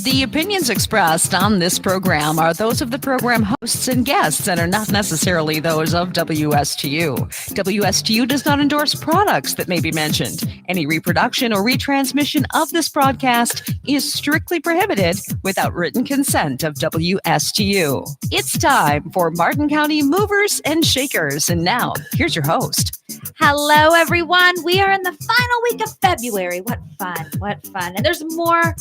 The opinions expressed on this program are those of the program hosts and guests and are not necessarily those of WSTU. WSTU does not endorse products that may be mentioned. Any reproduction or retransmission of this broadcast is strictly prohibited without written consent of WSTU. It's time for Martin County Movers and Shakers. And now, here's your host. Hello, everyone. We are in the final week of February. What fun. What fun. And there's more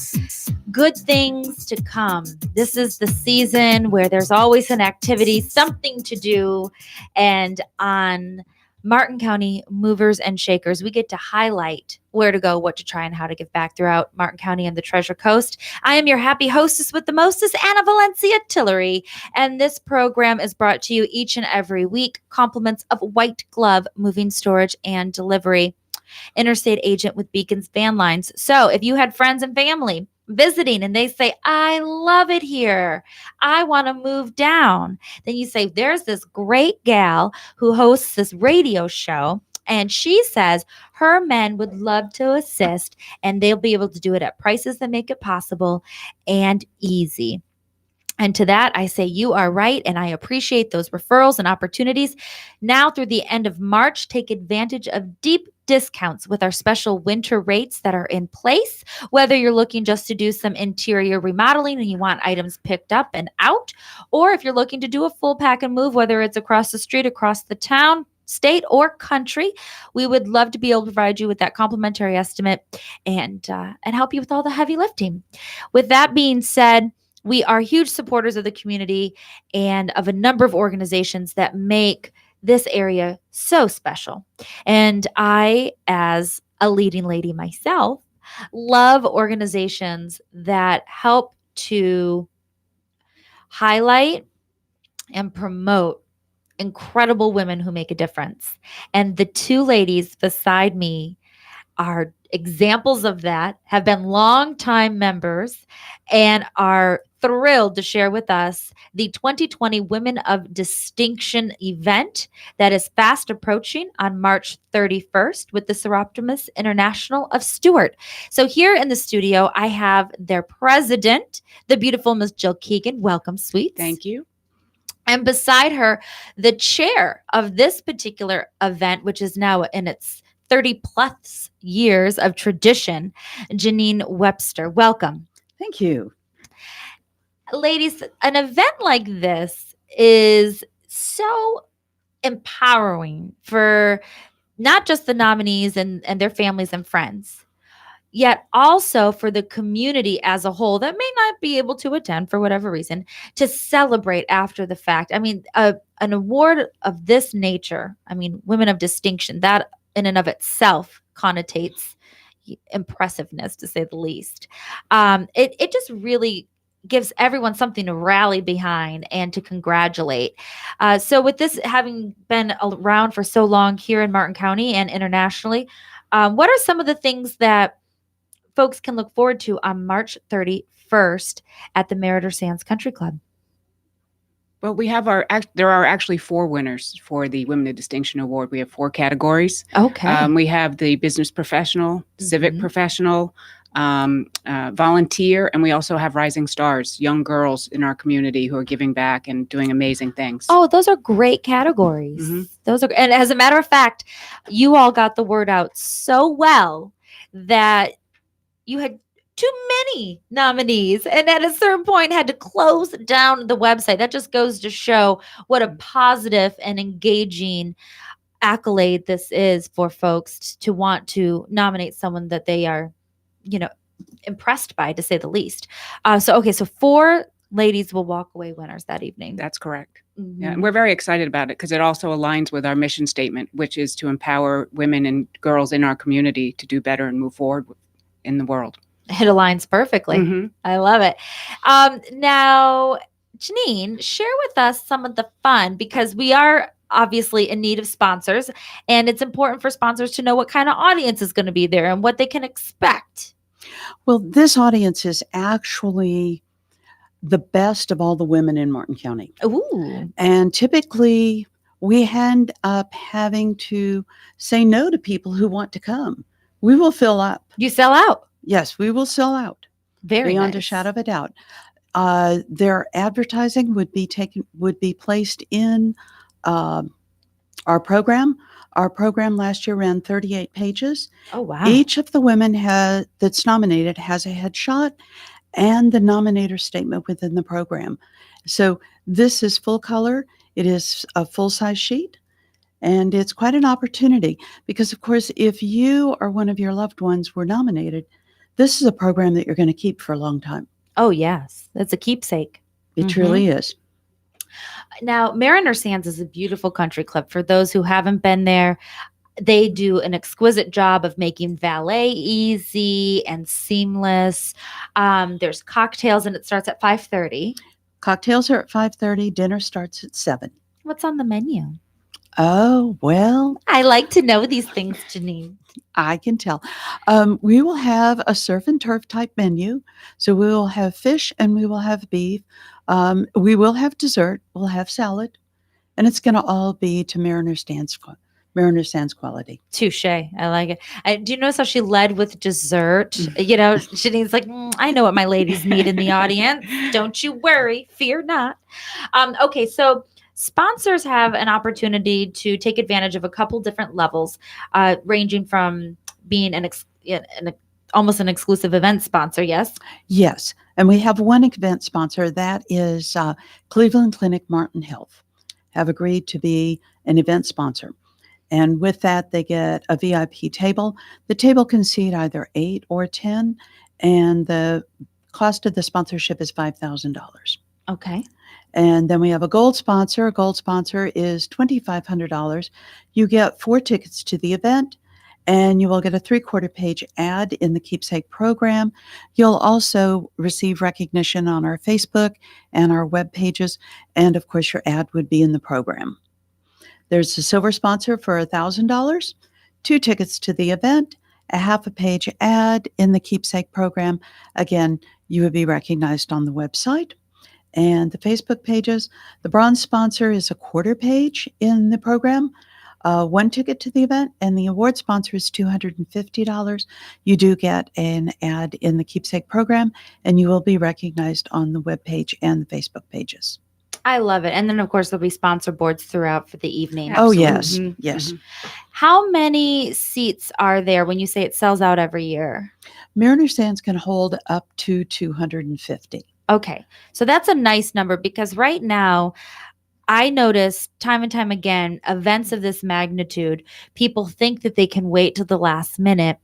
good things to come. This is the season where there's always an activity, something to do. And on Martin County Movers and Shakers, we get to highlight where to go, what to try, and how to give back throughout Martin County and the Treasure Coast. I am your happy hostess with the mostest, Anna Valencia Tillery, and this program is brought to you each and every week. Compliments of White Glove Moving, Storage, and Delivery, interstate agent with Beacons Van Lines. So if you had friends and family visiting and they say, I love it here, I want to move down, then you say, there's this great gal who hosts this radio show, and she says her men would love to assist, and they'll be able to do it at prices that make it possible and easy. And to that, I say you are right, and I appreciate those referrals and opportunities. Now through the end of March, take advantage of deep discounts with our special winter rates that are in place. Whether you're looking just to do some interior remodeling and you want items picked up and out, or if you're looking to do a full pack and move, whether it's across the street, across the town, state, or country, we would love to be able to provide you with that complimentary estimate and help you with all the heavy lifting. With that being said, we are huge supporters of the community and of a number of organizations that make this area so special. And I, as a leading lady myself, love organizations that help to highlight and promote incredible women who make a difference. And the two ladies beside me are examples of that, have been longtime members, and are thrilled to share with us the 2020 Women of Distinction event that is fast approaching on March 31st with the Seroptimus International of Stuart. So here in the studio, I have their president, the beautiful Miss Jill Keegan. Welcome, sweets. Thank you. And beside her, the chair of this particular event, which is now in its 30 plus years of tradition, Janine Webster. Welcome. Thank you. Ladies, an event like this is so empowering for not just the nominees and their families and friends, yet also for the community as a whole that may not be able to attend for whatever reason, to celebrate after the fact. I mean, an award of this nature, I mean, Women of Distinction, that in and of itself connotates impressiveness, to say the least. It just really gives everyone something to rally behind and to congratulate. So with this having been around for so long here in Martin County and internationally, what are some of the things that folks can look forward to on March 31st at the Meritor Sands Country Club? Well, there are actually 4 winners for the Women of Distinction Award. We have 4 categories. Okay. We have the business professional, civic professional, volunteer, and we also have rising stars, young girls in our community who are giving back and doing amazing things. Oh, those are great categories. Mm-hmm. And as a matter of fact, you all got the word out so well that you had too many nominees, and at a certain point had to close down the website. That just goes to show what a positive and engaging accolade this is for folks to want to nominate someone that they are, impressed by, to say the least. So 4 ladies will walk away winners that evening. That's correct. Mm-hmm. Yeah, and we're very excited about it because it also aligns with our mission statement, which is to empower women and girls in our community to do better and move forward in the world. It aligns perfectly. Mm-hmm. I love it. Now, Janine, share with us some of the fun, because we are obviously in need of sponsors, and it's important for sponsors to know what kind of audience is going to be there and what they can expect. Well, this audience is actually the best of all the women in Martin County. Ooh. And typically we end up having to say no to people who want to come. We will fill up. You sell out. Yes, we will sell out. Very beyond a nice. shadow of a doubt. Their advertising would be placed in uh, our program. Our program last year ran 38 pages. Oh, wow. Each of the women that's nominated has a headshot and the nominator statement within the program. So this is full color. It is a full-size sheet, and it's quite an opportunity because, of course, if you or one of your loved ones were nominated, this is a program that you're going to keep for a long time. Oh, yes. That's a keepsake. It Mhm. truly is. Now, Mariner Sands is a beautiful country club. For those who haven't been there, they do an exquisite job of making valet easy and seamless. There's cocktails, and it starts at 5:30. Cocktails are at 5:30. Dinner starts at 7. What's on the menu? Oh, well, I like to know these things, Janine. I can tell. We will have a surf and turf type menu. So we will have fish and we will have beef. We will have dessert. We'll have salad. And it's going to all be to Mariner Sands quality. Touche. I like it. Do you notice how she led with dessert? Janine's like, I know what my ladies need in the audience. Don't you worry. Fear not. Okay, so sponsors have an opportunity to take advantage of a couple different levels, ranging from being almost an exclusive event sponsor. Yes. Yes. And we have one event sponsor that is Cleveland Clinic Martin Health have agreed to be an event sponsor. And with that, they get a VIP table. The table can seat either 8 or 10, and the cost of the sponsorship is $5,000. Okay. And then we have a gold sponsor. A gold sponsor is $2,500. You get 4 tickets to the event, and you will get a 3/4 page ad in the Keepsake program. You'll also receive recognition on our Facebook and our web pages. And of course, your ad would be in the program. There's a silver sponsor for $1,000, 2 tickets to the event, a 1/2 page ad in the Keepsake program. Again, you would be recognized on the website and the Facebook pages. The bronze sponsor is a 1/4 page in the program, 1 ticket to the event, and the award sponsor is $250. You do get an ad in the Keepsake program, and you will be recognized on the webpage and the Facebook pages. I love it. And then, of course, there'll be sponsor boards throughout for the evening. Oh, yes. Mhm, Yes. mhm. How many seats are there when you say it sells out every year? Mariner Sands can hold up to 250. Okay. So that's a nice number because right now, I notice time and time again, events of this magnitude, people think that they can wait till the last minute.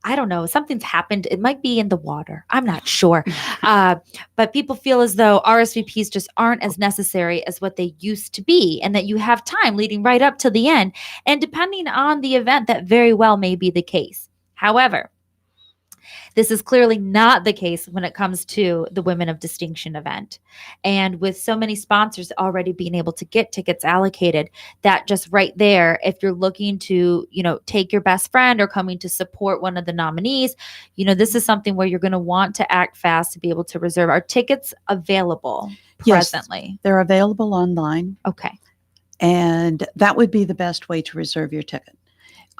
I don't know, something's happened. It might be in the water. I'm not sure. But people feel as though RSVPs just aren't as necessary as what they used to be, and that you have time leading right up to the end. And depending on the event, that very well may be the case. However, this is clearly not the case when it comes to the Women of Distinction event. And with so many sponsors already being able to get tickets allocated, that just right there, if you're looking to, take your best friend or coming to support one of the nominees, this is something where you're going to want to act fast to be able to reserve. Are tickets available Yes. presently? They're available online, Okay. and that would be the best way to reserve your ticket.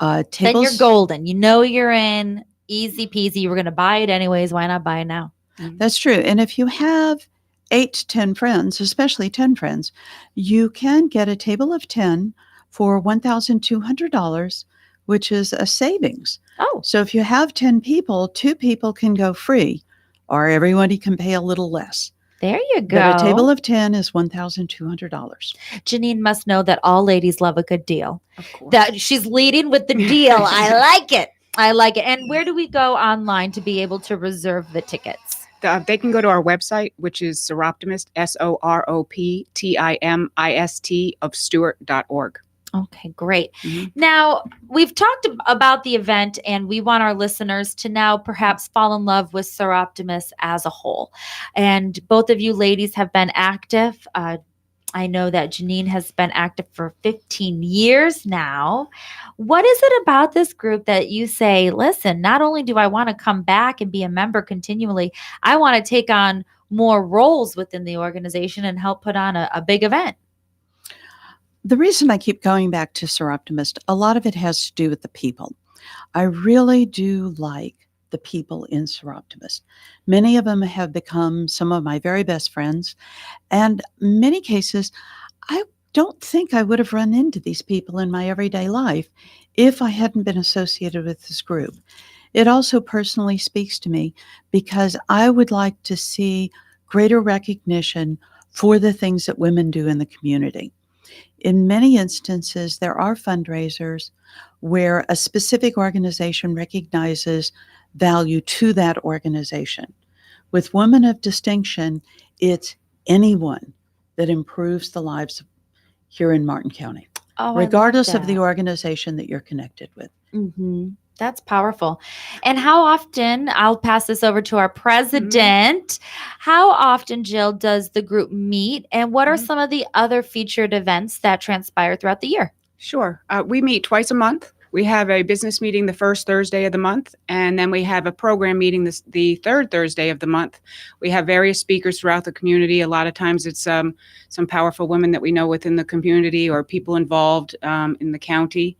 Then Tables, you're golden. You're in. Easy peasy. You were going to buy it anyways. Why not buy it now? That's true. And if you have 8 to 10 friends, especially 10 friends, you can get a table of 10 for $1,200, which is a savings. Oh, So if you have 10 people, 2 people can go free, or everybody can pay a little less. there you go. But a table of 10 is $1,200. Janine must know that all ladies love a good deal. Of course. That she's leading with the deal. I like it. I like it. And where do we go online to be able to reserve the tickets? They can go to our website, which is Soroptimist, SOROPTIMIST of Stewart.org. Okay, great. Mhm. Now, we've talked about the event, and we want our listeners to now perhaps fall in love with Soroptimist as a whole. And both of you ladies have been active. I know that Janine has been active for 15 years now. What is it about this group that you say, listen, not only do I want to come back and be a member continually, I want to take on more roles within the organization and help put on a big event? The reason I keep going back to Soroptimist, a lot of it has to do with the people. I really do like the the people in Seroptimus. Many of them have become some of my very best friends, and in many cases, I don't think I would have run into these people in my everyday life if I hadn't been associated with this group. It also personally speaks to me because I would like to see greater recognition for the things that women do in the community. In many instances, there are fundraisers where a specific organization recognizes value to that organization. With Women of Distinction, it's anyone that improves the lives here in Martin County, Oh, regardless of the organization that you're connected with. Mm-hmm. That's powerful. And how often, I'll pass this over to our president, how often, Jill, does the group meet, and what are some of the other featured events that transpire throughout the year? Sure. We meet twice a month. We have a business meeting the first Thursday of the month, and then we have a program meeting the third Thursday of the month. We have various speakers throughout the community. A lot of times it's some powerful women that we know within the community or people involved in the county.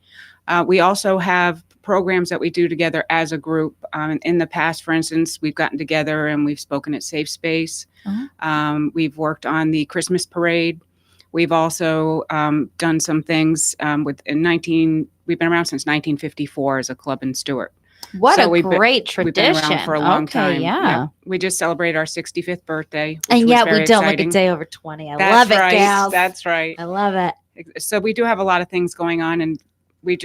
We also have programs that we do together as a group. In the past, for instance, we've gotten together and we've spoken at Safe Space. We've worked on the Christmas parade. We've also done some things we've been around since 1954 as a club in Stewart. What So a great We've tradition. been around for a long time. Yeah. Yep. We just celebrated our 65th birthday. Which And was yet we very don't exciting. look a day over 20. I That's love it, right. gals. That's right. I love it. So we do have a lot of things going on, and we've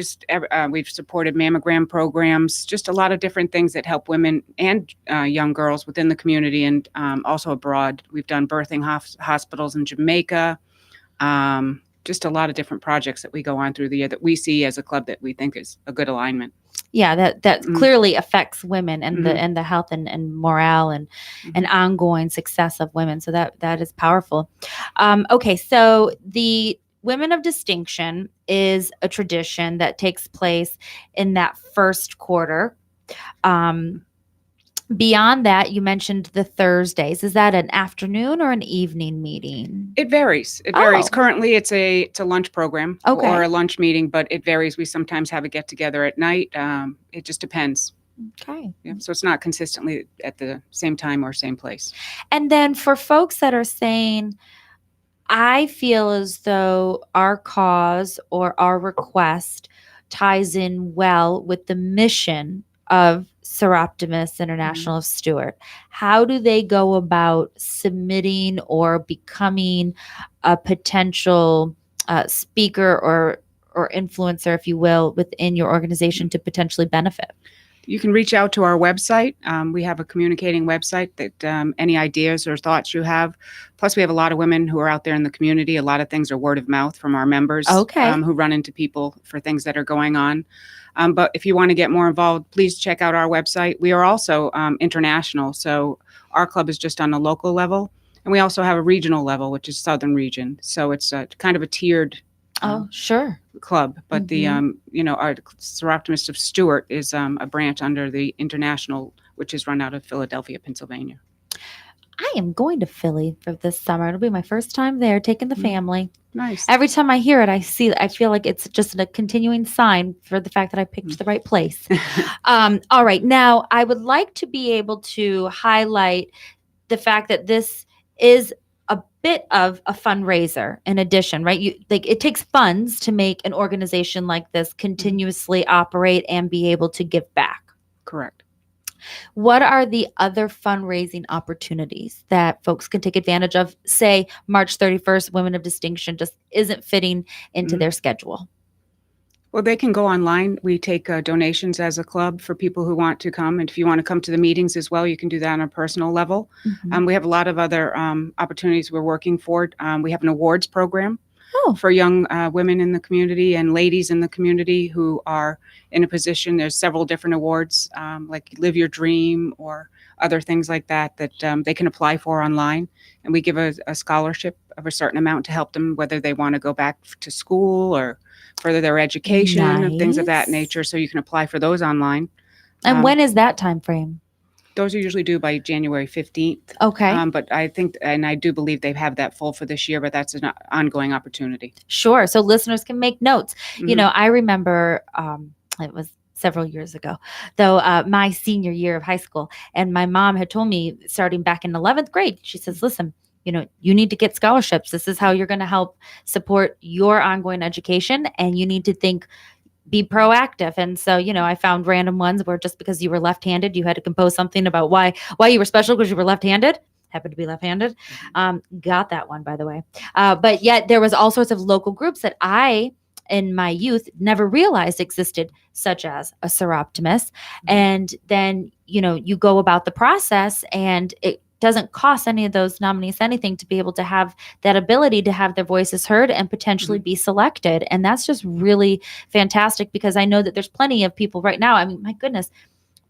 supported mammogram programs, just a lot of different things that help women and young girls within the community and also abroad. We've done birthing hospitals in Jamaica, just a lot of different projects that we go on through the year that we see as a club that we think is a good alignment. Yeah, that clearly affects women and Mhm. the health and morale and ongoing success of women. So that is powerful. Okay, so the Women of Distinction is a tradition that takes place in that first quarter. Beyond that, you mentioned the Thursdays. Is that an afternoon or an evening meeting? It varies. It varies. Oh. Currently, it's a lunch program Okay. or a lunch meeting, but it varies. We sometimes have a get together at night. It just depends. Okay. Yeah. So it's not consistently at the same time or same place. And then for folks that are saying, I feel as though our cause or our request ties in well with the mission of Seroptimus International of Stewart. How do they go about submitting or becoming a potential speaker or influencer, if you will, within your organization to potentially benefit? You can reach out to our website. We have a communicating website that any ideas or thoughts you have. Plus, we have a lot of women who are out there in the community. A lot of things are word of mouth from our members who run into people for things that are going on. But if you want to get more involved, please check out our website. We are also international. So our club is just on a local level. And we also have a regional level, which is Southern Region. So it's kind of a tiered Sure. club, but the our Seroptimus of Stewart is a branch under the International, which is run out of Philadelphia, Pennsylvania. I am going to Philly for this summer. It'll be my first time there, taking the family. Nice. Every time I hear it, I feel like it's just a continuing sign for the fact that I picked the right place. All right. Now, I would like to be able to highlight the fact that this is a bit of a fundraiser in addition, right? It takes funds to make an organization like this continuously operate and be able to give back. Correct. What are the other fundraising opportunities that folks can take advantage of? Say March 31st, Women of Distinction just isn't fitting into their schedule. Well, they can go online. We take donations as a club for people who want to come. And if you want to come to the meetings as well, you can do that on a personal level. We have a lot of other opportunities we're working for. We have an awards program for young women in the community and ladies in the community who are in a position. There's several different awards, like Live Your Dream or other things like that they can apply for online. And we give a scholarship of a certain amount to help them, whether they want to go back to school or further their education and things of that nature. So you can apply for those online. And when is that time frame? Those are usually due by January 15th. Okay. But I think, and I do believe they have that full for this year, but that's an ongoing opportunity. Sure. So listeners can make notes. You know, I remember it was several years ago, though, my senior year of high school. And my mom had told me starting back in 11th grade, she says, listen, you need to get scholarships. This is how you're going to help support your ongoing education. And you need to be proactive. And so, I found random ones where just because you were left-handed, you had to compose something about why you were special because you were left-handed. Happened to be left-handed. Got that one, by the way. But yet there was all sorts of local groups that I, in my youth, never realized existed, such as a Seroptimus. And then, you go about the process, and it doesn't cost any of those nominees anything to be able to have that ability to have their voices heard and potentially be selected. And that's just really fantastic, because I know that there's plenty of people right now. I mean, my goodness,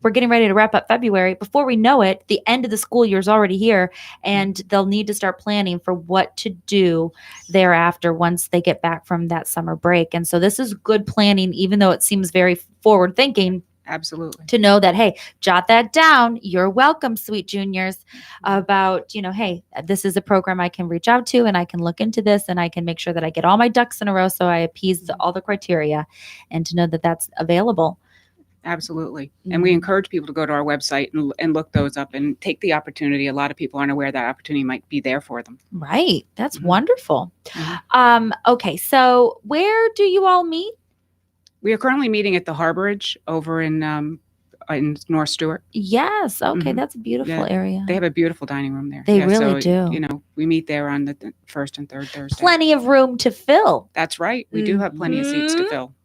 we're getting ready to wrap up February. Before we know it, the end of the school year is already here, and they'll need to start planning for what to do thereafter once they get back from that summer break. And so this is good planning, even though it seems very forward thinking. Absolutely. To know that, hey, jot that down. You're welcome, sweet juniors, about, hey, this is a program I can reach out to, and I can look into this, and I can make sure that I get all my ducks in a row so I appease all the criteria, and to know that that's available. Absolutely. And we encourage people to go to our website and look those up and take the opportunity. A lot of people aren't aware that opportunity might be there for them. Right. That's wonderful. Okay. So where do you all meet? We are currently meeting at the Harborage over in North Stewart. Yes. Okay. That's a beautiful area. They have a beautiful dining room there. They really do. We meet there on the first and third Thursday. Plenty of room to fill. That's right. We do have plenty of seats to fill.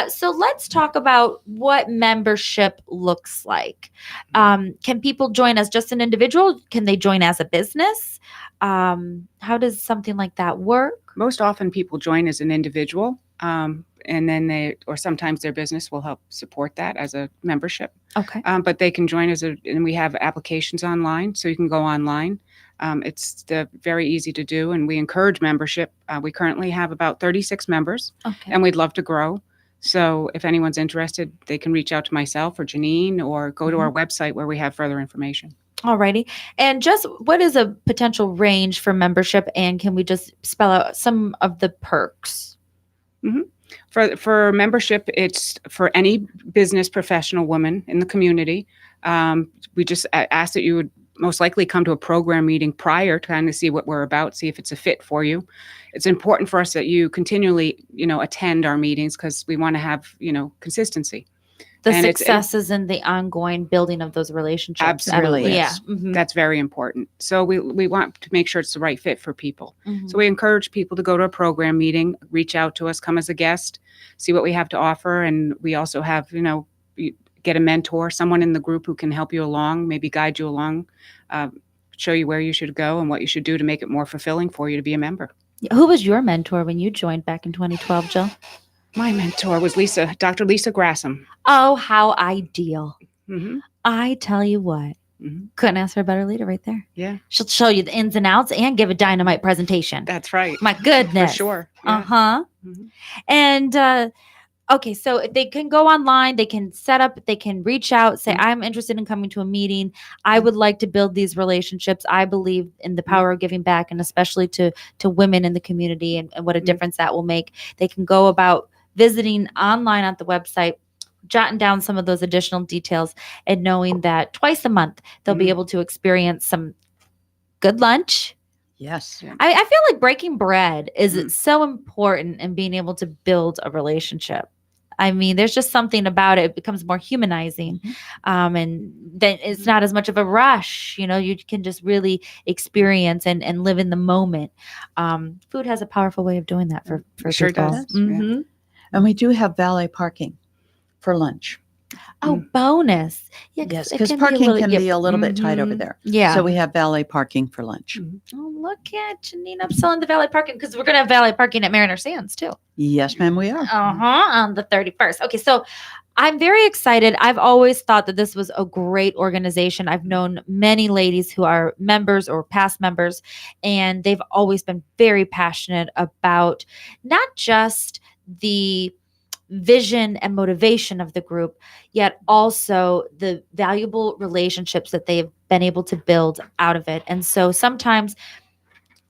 So let's talk about what membership looks like. Can people join as just an individual? Can they join as a business? How does something like that work? Most often people join as an individual, and then sometimes their business will help support that as a membership. Okay. But they can join and we have applications online, so you can go online. It's very easy to do, and we encourage membership. We currently have about 36 members, and we'd love to grow. So if anyone's interested, they can reach out to myself or Janine, or go to our website where we have further information. Alrighty. And just what is a potential range for membership, and can we just spell out some of the perks? For membership, it's for any business professional woman in the community. We just ask that you would most likely come to a program meeting prior to kind of see what we're about, see if it's a fit for you. It's important for us that you continually, attend our meetings, because we want to have, consistency. The successes and the ongoing building of those relationships. Absolutely. Yeah. That's very important. So we want to make sure it's the right fit for people. So we encourage people to go to a program meeting, reach out to us, come as a guest, see what we have to offer. And we also have, get a mentor, someone in the group who can help you along, maybe guide you along, show you where you should go and what you should do to make it more fulfilling for you to be a member. Who was your mentor when you joined back in 2012, Jill? My mentor was Dr. Lisa Grassam. Oh, how ideal. Mm-hmm. I tell you what, couldn't ask for a better leader right there. Yeah. She'll show you the ins and outs and give a dynamite presentation. That's right. My goodness. For sure. Yeah. Uh-huh. And okay, so they can go online, they can set up, they can reach out, say, I'm interested in coming to a meeting. I would like to build these relationships. I believe in the power of giving back, and especially to women in the community, and what a difference that will make. They can go about visiting online at the website, jotting down some of those additional details, and knowing that twice a month they'll be able to experience some good lunch. Yes. I feel like breaking bread is so important in being able to build a relationship. I mean, there's just something about it. It becomes more humanizing. And then it's not as much of a rush. You can just really experience and live in the moment. Food has a powerful way of doing that for Sure people. does. Mm-hmm. And we do have valet parking for lunch. Oh, bonus. Yeah, Yes, it because can parking be can be a little bit tight over Mhm. there. Yeah. So we have valet parking for lunch. Oh, look at Janine upselling the valet parking, because we're going to have valet parking at Mariner Sands too. Yes, ma'am, we are. On the 31st. Okay, so I'm very excited. I've always thought that this was a great organization. I've known many ladies who are members or past members, and they've always been very passionate about not just the vision and motivation of the group, yet also the valuable relationships that they've been able to build out of it. And so sometimes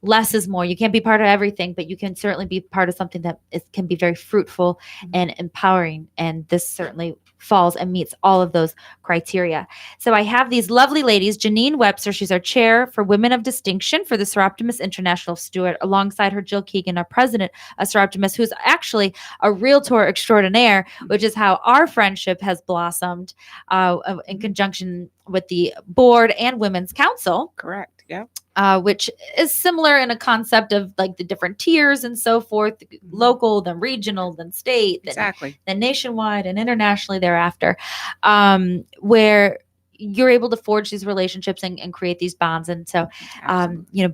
less is more. You can't be part of everything, but you can certainly be part of something that can be very fruitful and empowering. And this certainly falls and meets all of those criteria. So I have these lovely ladies, Janine Webster, she's our chair for Women of Distinction for the Soroptimist International Stewart, alongside her Jill Keegan, our president of Soroptimist, who's actually a realtor extraordinaire, which is how our friendship has blossomed in conjunction with the board and Women's Council. Correct. Yeah. Which is similar in a concept of like the different tiers and so forth, local, then regional, then state, Exactly. then nationwide and internationally thereafter, where you're able to forge these relationships and create these bonds. And so,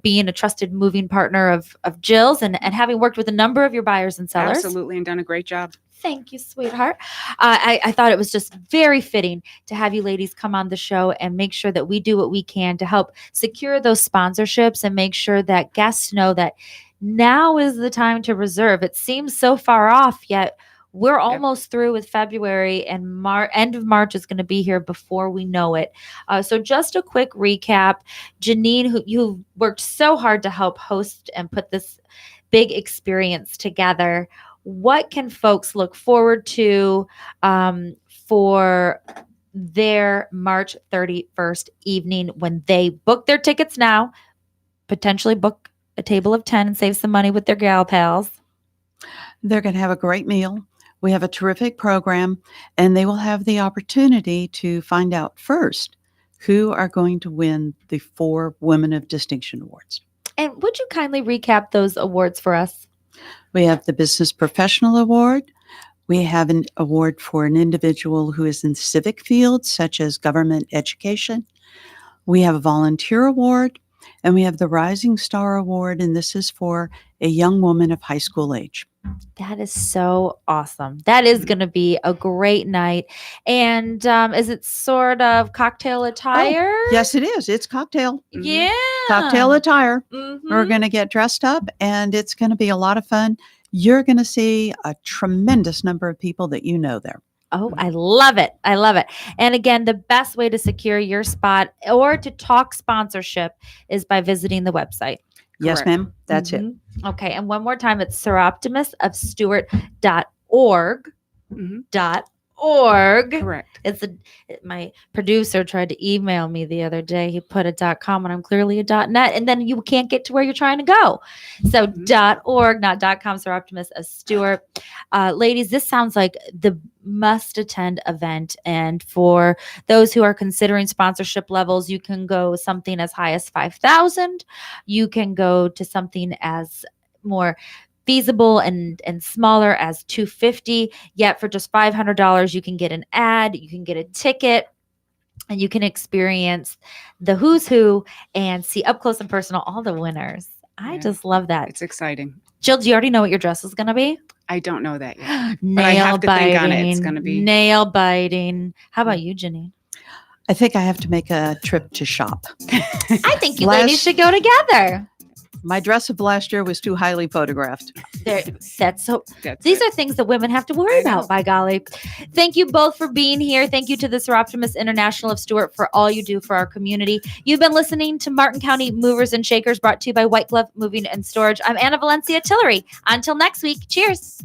being a trusted moving partner of Jill's and having worked with a number of your buyers and sellers. Absolutely. And done a great job. Thank you, sweetheart. I thought it was just very fitting to have you ladies come on the show and make sure that we do what we can to help secure those sponsorships and make sure that guests know that now is the time to reserve. It seems so far off, yet we're almost through with February, and end of March is going to be here before we know it. So just a quick recap. Janine, who you worked so hard to help host and put this big experience together, what can folks look forward to for their March 31st evening when they book their tickets now, potentially book a table of 10 and save some money with their gal pals? They're going to have a great meal. We have a terrific program, and they will have the opportunity to find out first who are going to win the 4 Women of Distinction Awards. And would you kindly recap those awards for us? We have the Business Professional Award. We have an award for an individual who is in civic fields, such as government education. We have a volunteer award, and we have the Rising Star Award, and this is for a young woman of high school age. That is so awesome. That is going to be a great night. And is it sort of cocktail attire? Yes, it is. It's cocktail. Yeah. Cocktail attire. Mhm. We're going to get dressed up, and it's going to be a lot of fun. You're going to see a tremendous number of people that you know there. Oh, I love it. I love it. And again, the best way to secure your spot or to talk sponsorship is by visiting the website. Yes, Correct. ma'am. That's it. Mhm. Okay. And one more time, it's soroptimistofstewart.org. Mhm. .org. Correct. My producer tried to email me the other day. He put a .com and I'm clearly a .net, and then you can't get to where you're trying to go. So .org, not .com. Soroptimist of Stewart. Ladies, this sounds like the must attend event. And for those who are considering sponsorship levels, you can go something as high as 5,000. You can go to something as more feasible and smaller as $250. Yet for just $500, you can get an ad, you can get a ticket, and you can experience the who's who and see up close and personal all the winners. I Yeah. just love that. It's exciting. Jill, do you already know what your dress is going to be? I don't know that yet. Nail I have to biting. think on it. It's gonna be- nail biting. How about you, Janine? I think I have to make a trip to shop. I think you Last- ladies should go together. My dress of last year was too highly photographed. That's so. That's These it. are things that women have to worry I know. about, by golly. Thank you both for being here. Thank you to the Soroptimist International of Stewart for all you do for our community. You've been listening to Martin County Movers and Shakers, brought to you by White Glove Moving and Storage. I'm Anna Valencia Tillery. Until next week, cheers.